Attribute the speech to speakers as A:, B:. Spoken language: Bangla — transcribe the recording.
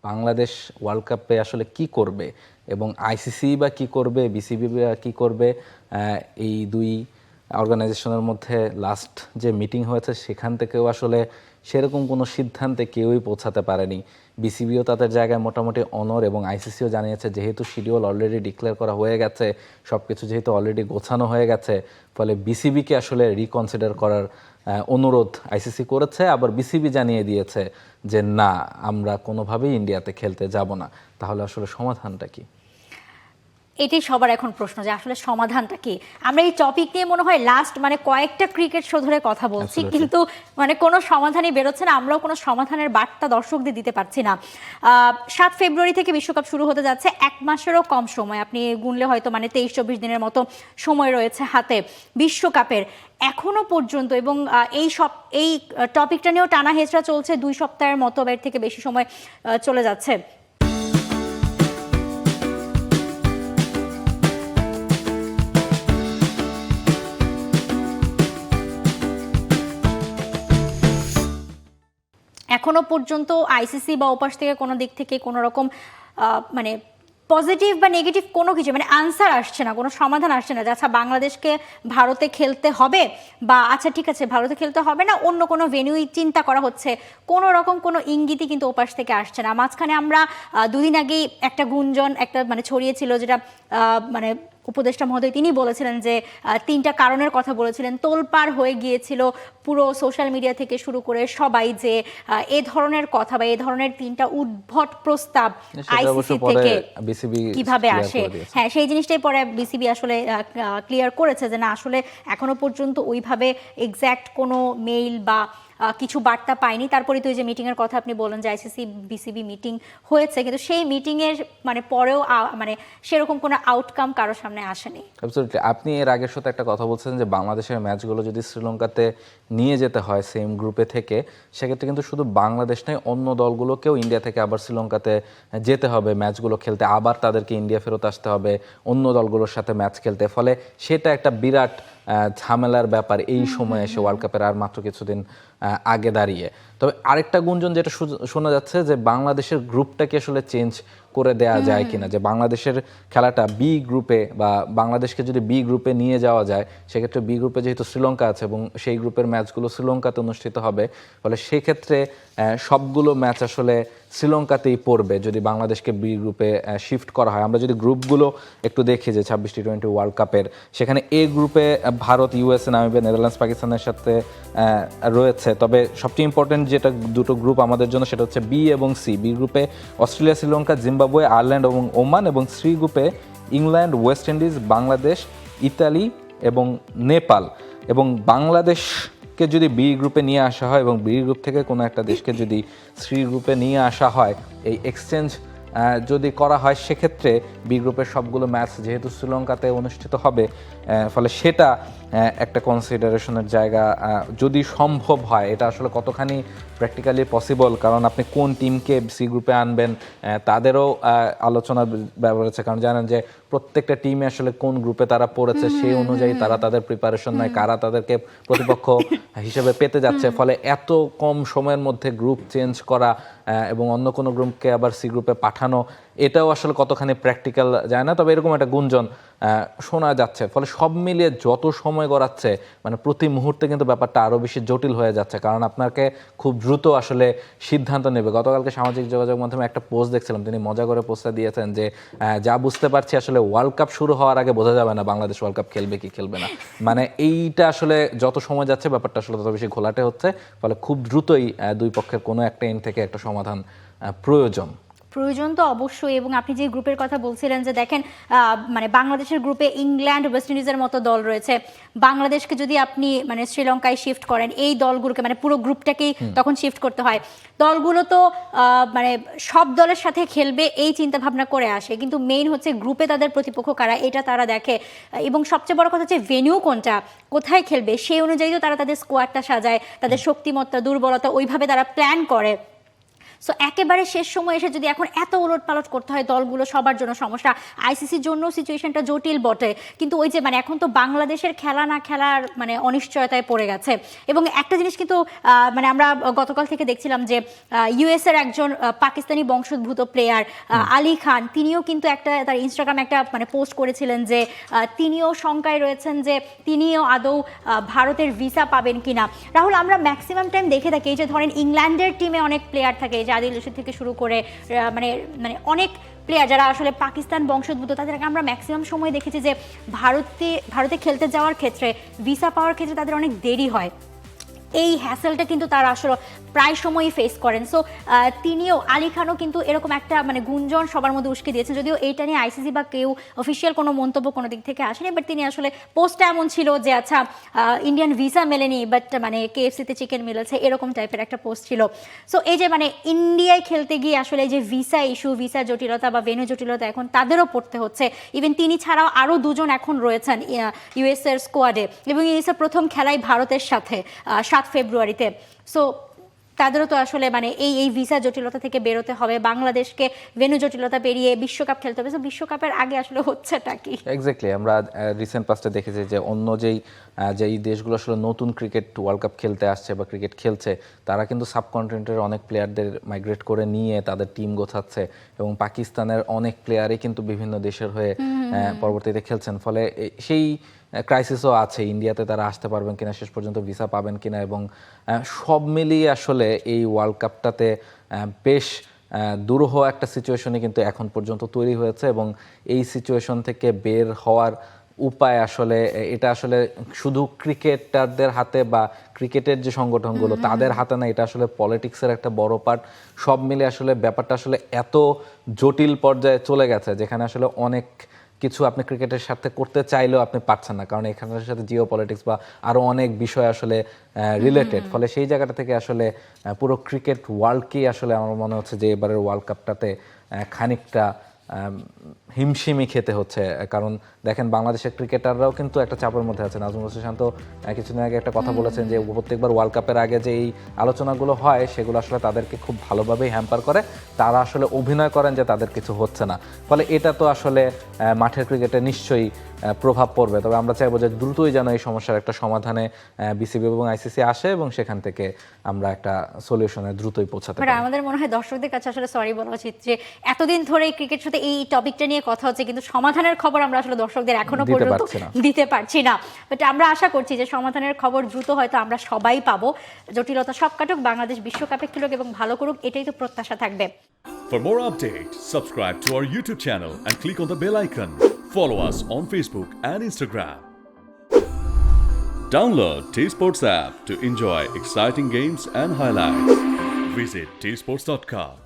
A: বাংলাদেশ ওয়ার্ল্ড কাপে আসলে কি করবে এবং আইসিসি বা কি করবে, বিসিবি বা কি করবে, এই দুই অর্গানাইজেশনের মধ্যে লাস্ট যে মিটিং হয়েছে সেখান থেকেও আসলে সেরকম কোনো সিদ্ধান্তে কেউই পৌঁছাতে পারেনি। বিসিবিও তাদের জায়গায় মোটামুটি অনর এবং আইসিসিও জানিয়েছে যেহেতু শিডিউল অলরেডি ডিক্লেয়ার করা হয়ে গেছে, সব কিছু যেহেতু অলরেডি গোছানো হয়ে গেছে, ফলে বিসিবিকে আসলে রিকনসিডার করার অনুরোধ আইসিসি করেছে। আবার বিসিবি জানিয়ে দিয়েছে যে না, আমরা কোনোভাবেই ইন্ডিয়াতে খেলতে যাব না। তাহলে আসলে সমাধানটা কি?
B: এটাই সবার এখন প্রশ্ন যে আসলে সমাধানটা কি। আমরা এই টপিক নিয়ে মনে হয় লাস্ট কয়েকটা ক্রিকেট শো ধরে কথা বলছি, কিন্তু কোনো সমাধানই বেরোচ্ছে না। আমরাও কোনো সমাধানের বার্তা দর্শকদের দিতে পারছি না। 7 ফেব্রুয়ারি থেকে বিশ্বকাপ শুরু হতে যাচ্ছে, 1 মাসেরও কম সময়, আপনি গুনলে হয়তো 23-24 দিনের মতো সময় রয়েছে হাতে বিশ্বকাপের এখনো পর্যন্ত। এবং এই টপিকটা নিয়েও টানা হেঁচড়া চলছে 2 সপ্তাহের মতো, এর থেকে বেশি সময় চলে যাচ্ছে। এখনো পর্যন্ত আইসিসি বা ওপাশ থেকে কোনো দিক থেকে কোনো রকম পজিটিভ বা নেগেটিভ কোনো কিছু আনসার আসছে না, কোনো সমাধান আসছে না যে আচ্ছা বাংলাদেশকে ভারতে খেলতে হবে, বা আচ্ছা ঠিক আছে ভারতে খেলতে হবে না, অন্য কোনো ভেন্যুই চিন্তা করা হচ্ছে। কোনো রকম কোনো ইঙ্গিতই কিন্তু ওপাশ থেকে আসছে না। মাঝখানে আমরা 2 দিন আগেই একটা গুঞ্জন ছড়িয়েছিল, যেটা উপদেষ্টা মহোদয় তিনি বলেছিলেন যে 3টা কারণের কথা বলেছিলেন। তোলপাড় হয়ে গিয়েছিল পুরো সোশ্যাল মিডিয়া থেকে শুরু করে সবাই, যে এ ধরনের কথা বা এ ধরনের 3টা উদ্ভট প্রস্তাব আইসিসি থেকে কিভাবে আসে। হ্যাঁ, সেই জিনিসটাই পরে বিসিবি আসলে ক্লিয়ার করেছে যে না, আসলে এখনো পর্যন্ত ওইভাবে এক্স্যাক্ট কোনো মেইল বা কিছু বার্তা পাইনি। তারপরে তো এই যে মিটিংয়ের কথা আপনি বলেন যে আইসিসি বিসিবি মিটিং হয়েছে, কিন্তু সেই মিটিংয়ের পরেও সেরকম কোনো আউটকাম কারোর সামনে আসেনি।
A: অ্যাবসলিউটলি। আপনি এর আগের সাথে একটা কথা বলছেন যে বাংলাদেশের ম্যাচগুলো যদি শ্রীলঙ্কাতে নিয়ে যেতে হয় সেম গ্রুপে থেকে, সেক্ষেত্রে কিন্তু শুধু বাংলাদেশ নয়, অন্য দলগুলোকেও ইন্ডিয়া থেকে আবার শ্রীলঙ্কাতে যেতে হবে ম্যাচগুলো খেলতে, আবার তাদেরকে ইন্ডিয়া ফেরত আসতে হবে অন্য দলগুলোর সাথে ম্যাচ খেলতে। ফলে সেটা একটা বিরাট ঝামেলার ব্যাপার এই সময় এসে, ওয়ার্ল্ড কাপের আর মাত্র কিছুদিন আগে দাঁড়িয়ে। তবে আরেকটা গুঞ্জন যেটা শোনা যাচ্ছে যে বাংলাদেশের গ্রুপটাকে আসলে চেঞ্জ করে দেয়া যায় কিনা, যে বাংলাদেশের খেলাটা বি গ্রুপে, বা বাংলাদেশকে যদি বি গ্রুপে নিয়ে যাওয়া যায়, সেক্ষেত্রে বি গ্রুপে যেহেতু শ্রীলঙ্কা আছে এবং সেই গ্রুপের ম্যাচগুলো শ্রীলঙ্কাতে অনুষ্ঠিত হবে, ফলে সেক্ষেত্রে সবগুলো ম্যাচ আসলে শ্রীলঙ্কাতেই পড়বে যদি বাংলাদেশকে বি গ্রুপে শিফট করা হয়। আমরা যদি গ্রুপগুলো একটু দেখি যে 26 টি-20 ওয়ার্ল্ড কাপের, সেখানে এ গ্রুপে ভারত, ইউএসএ, নামিবিয়া, নেদারল্যান্ডস, পাকিস্তানের সাথে রয়েছে। তবে সবচেয়ে ইম্পর্টেন্ট যেটা দুটো গ্রুপ আমাদের জন্য, সেটা হচ্ছে বি এবং সি। বি গ্রুপে অস্ট্রেলিয়া, শ্রীলঙ্কা, জিম্বাবুয়ে, আয়ারল্যান্ড এবং ওমান, এবং সি গ্রুপে England, West Indies, Bangladesh, Italy এবং নেপাল। এবং বাংলাদেশকে যদি বি গ্রুপে নিয়ে আসা হয় এবং বি গ্রুপ থেকে কোনো একটা দেশকে যদি সি গ্রুপে নিয়ে আসা হয়, এই এক্সচেঞ্জ যদি করা হয়, সেক্ষেত্রে বি গ্রুপের সবগুলো ম্যাচ যেহেতু শ্রীলঙ্কাতে অনুষ্ঠিত হবে, ফলে সেটা একটা কনসিডারেশনের জায়গা যদি সম্ভব হয়। এটা আসলে কতখানি প্র্যাকটিক্যালি পসিবল, কারণ আপনি কোন টিমকে সি গ্রুপে আনবেন তাদেরও আলোচনার ব্যাপার আছে। কারণ জানেন যে প্রত্যেকটা টিমে আসলে কোন গ্রুপে তারা পড়েছে সেই অনুযায়ী তারা তাদের প্রিপারেশন নেয়, কারা তাদেরকে প্রতিপক্ষ হিসেবে পেতে যাচ্ছে। ফলে এত কম সময়ের মধ্যে গ্রুপ চেঞ্জ করা এবং অন্য কোনো গ্রুপকে আবার সি গ্রুপে পাঠানো, এটাও আসলে কতখানি প্র্যাকটিক্যাল যায় না। তবে এরকম একটা গুঞ্জন শোনা যাচ্ছে। ফলে সব মিলিয়ে যত সময় গড়াচ্ছে, প্রতি মুহূর্তে কিন্তু ব্যাপারটা আরও বেশি জটিল হয়ে যাচ্ছে, কারণ আপনাকে খুব দ্রুত আসলে সিদ্ধান্ত নেবে। গতকালকে সামাজিক যোগাযোগ মাধ্যমে একটা পোস্ট দেখছিলাম, তিনি মজা করে পোস্টটা দিয়েছেন যে যা বুঝতে পারছি আসলে ওয়ার্ল্ড কাপ শুরু হওয়ার আগে বোঝা যাবে না বাংলাদেশ ওয়ার্ল্ড কাপ খেলবে কি খেলবে না। এইটা আসলে যত সময় যাচ্ছে ব্যাপারটা আসলে তত বেশি ঘোলাটে হচ্ছে। ফলে খুব দ্রুতই দুই পক্ষের কোনো একটা এন্ড থেকে একটা সমাধান প্রয়োজন
B: তো অবশ্যই। এবং আপনি যে গ্রুপের কথা বলছিলেন যে দেখেন, বাংলাদেশের গ্রুপে ইংল্যান্ড, ওয়েস্ট ইন্ডিজের মতো দল রয়েছে। বাংলাদেশকে যদি আপনি শ্রীলঙ্কায় শিফট করেন, এই দলগুলোকে পুরো গ্রুপটাকেই তখন শিফট করতে হয়। দলগুলো তো সব দলের সাথে খেলবে এই চিন্তা ভাবনা করে আসে, কিন্তু মেইন হচ্ছে গ্রুপে তাদের প্রতিপক্ষ কারা এটা তারা দেখে। এবং সবচেয়ে বড় কথা হচ্ছে ভেন্যু কোনটা, কোথায় খেলবে, সেই অনুযায়ী তো তারা তাদের স্কোয়াডটা সাজায়, তাদের শক্তিমত্তা, দুর্বলতা ওইভাবে তারা প্ল্যান করে। সো একেবারে শেষ সময় এসে যদি এখন এত ওলটপালট করতে হয় দলগুলো, সবার জন্য সমস্যা। আইসিসির জন্য সিচুয়েশনটা জটিল বটে, কিন্তু ওই যে মানে এখন তো বাংলাদেশের খেলা না খেলার মানে অনিশ্চয়তায় পড়ে গেছে। এবং একটা জিনিস কিন্তু মানে আমরা গতকাল থেকে দেখছিলাম যে ইউএস এর একজন পাকিস্তানি বংশোদ্ভূত প্লেয়ার আলী খান, তিনিও কিন্তু একটা তার ইনস্টাগ্রামে একটা মানে পোস্ট করেছিলেন যে তিনিও শঙ্কায় রয়েছেন যে তিনিও আদৌ ভারতের ভিসা পাবেন কিনা। রাহুল, আমরা ম্যাক্সিমাম টাইম দেখে থাকি এই যে ধরেন ইংল্যান্ডের টিমে অনেক প্লেয়ার থাকে, যে আদিল রশিদ থেকে শুরু করে মানে মানে অনেক প্লেয়ার যারা আসলে পাকিস্তান বংশোদ্ভূত, তাদেরকে আমরা ম্যাক্সিমাম সময় দেখেছি যে ভারতে খেলতে যাওয়ার ক্ষেত্রে ভিসা পাওয়ার ক্ষেত্রে তাদের অনেক দেরি হয়। এই হ্যাসেলটা কিন্তু তারা আসলে প্রায় সময়ই ফেস করেন। সো তিনিও, আলী খানও কিন্তু এরকম একটা মানে গুঞ্জন সবার মধ্যে উস্কে দিয়েছেন, যদিও এইটা নিয়ে আইসিসি বা কেউ অফিসিয়াল কোনো মন্তব্য কোনো দিক থেকে আসেনি, বাট তিনি আসলে পোস্টটা এমন ছিল যে আচ্ছা ইন্ডিয়ান ভিসা মেলেনি বাট মানে কেএফসিতে চিকেন মিলেছে, এরকম টাইপের একটা পোস্ট ছিল। সো এই যে মানে ইন্ডিয়ায় খেলতে গিয়ে আসলে এই যে ভিসা ইস্যু, ভিসা জটিলতা বা ভেন্যু জটিলতা এখন তাদেরও পড়তে হচ্ছে। ইভেন তিনি ছাড়াও আরও দুজন এখন রয়েছেন ইউএস এর স্কোয়াডে, এবং ইউএসের প্রথম খেলায় ভারতের সাথে 7 ফেব্রুয়ারিতে। সো তাদেরও তো আসলে মানে এই ভিসা জটিলতা থেকে বেরোতে হবে, বাংলাদেশকে ভেন্যু জটিলতা পেরিয়ে বিশ্বকাপ খেলতে হবে। তো বিশ্বকাপের আগে আসলে হচ্ছেটা কি?
A: এক্স্যাক্টলি, আমরা রিসেন্ট পাস্টে দেখেছি যে অন্য যেই দেশগুলো আসলে নতুন ক্রিকেট ওয়ার্ল্ড কাপ খেলতে আসছে বা ক্রিকেট খেলছে, তারা কিন্তু সাবকন্টিনেন্টের অনেক প্লেয়ারদের মাইগ্রেট করে নিয়ে তাদের টিম গোছাচ্ছে, এবং পাকিস্তানের অনেক প্লেয়ারই কিন্তু বিভিন্ন দেশের হয়ে পরবর্তীতে খেলছেন। ফলে সেই ক্রাইসিসও আছে, ইন্ডিয়াতে তারা আসতে পারবেন কিনা, শেষ পর্যন্ত ভিসা পাবেন কিনা, এবং সব মিলিয়ে আসলে এই ওয়ার্ল্ড কাপটাতে বেশ দুরূহ একটা সিচুয়েশনে কিন্তু এখন পর্যন্ত তৈরি হয়েছে। এবং এই সিচুয়েশন থেকে বের হওয়ার উপায় আসলে এটা আসলে শুধু ক্রিকেটারদের হাতে বা ক্রিকেটের যে সংগঠনগুলো তাদের হাতে না, এটা আসলে পলিটিক্সের একটা বড় পার্ট। সব মিলে আসলে ব্যাপারটা আসলে এত জটিল পর্যায়ে চলে গেছে যেখানে আসলে অনেক কিছু আপনি ক্রিকেটের সাথে করতে চাইলেও আপনি পারছেন না, কারণ এখানের সাথে জিও পলিটিক্স বা আরও অনেক বিষয় আসলে রিলেটেড। ফলে সেই জায়গাটা থেকে আসলে পুরো ক্রিকেট ওয়ার্ল্ডকেই আসলে আমার মনে হচ্ছে যে এবারের ওয়ার্ল্ড কাপটাতে খানিকটা হিমশিমি খেতে হচ্ছে। কারণ দেখেন, বাংলাদেশের ক্রিকেটাররাও কিন্তু একটা চাপের মধ্যে আছে। নাজমুল হোসেন শান্ত কিছুদিন আগে একটা কথা বলেছেন যে প্রত্যেকবার ওয়ার্ল্ড কাপের আগে যে এই আলোচনাগুলো হয় সেগুলো আসলে তাদেরকে খুব ভালোভাবেই হ্যাম্পার করে, তারা আসলে অভিনয় করেন যে তাদের কিছু হচ্ছে না। ফলে এটা তো আসলে মাঠের ক্রিকেটে নিশ্চয়ই প্রভাব পড়বে। তবে আমরা চাইবো যে দ্রুতই যেন এই সমস্যার একটা সমাধানে বিসিবি এবং আইসিসি আসে, এবং সেখান থেকে আমরা একটা সলিউশনে দ্রুতই পৌঁছাতে পারি।
B: আমাদের মনে হয় দর্শকদের কাছে আসলে সরি বলা উচিত যে এতদিন ধরে ক্রিকেট সাথে এই টপিকটা নিয়ে কথা হচ্ছে, কিন্তু সমাধানের খবর আমরা আসলে দর্শকদের এখনো পর্যন্ত দিতে পারছি না। বাট আমরা আশা করছি যে সমাধানের খবর দ্রুত হয়তো আমরা সবাই পাবো। জটিলতা সব কাটুক, বাংলাদেশ বিশ্বকাপে খেলুক এবং ভালো করুক, এটাই তো প্রত্যাশা থাকবে।
C: For more updates, subscribe to our YouTube channel and click on the bell icon. Follow us on Facebook and Instagram. Download T-Sports app to enjoy exciting games and highlights. Visit tsports.com.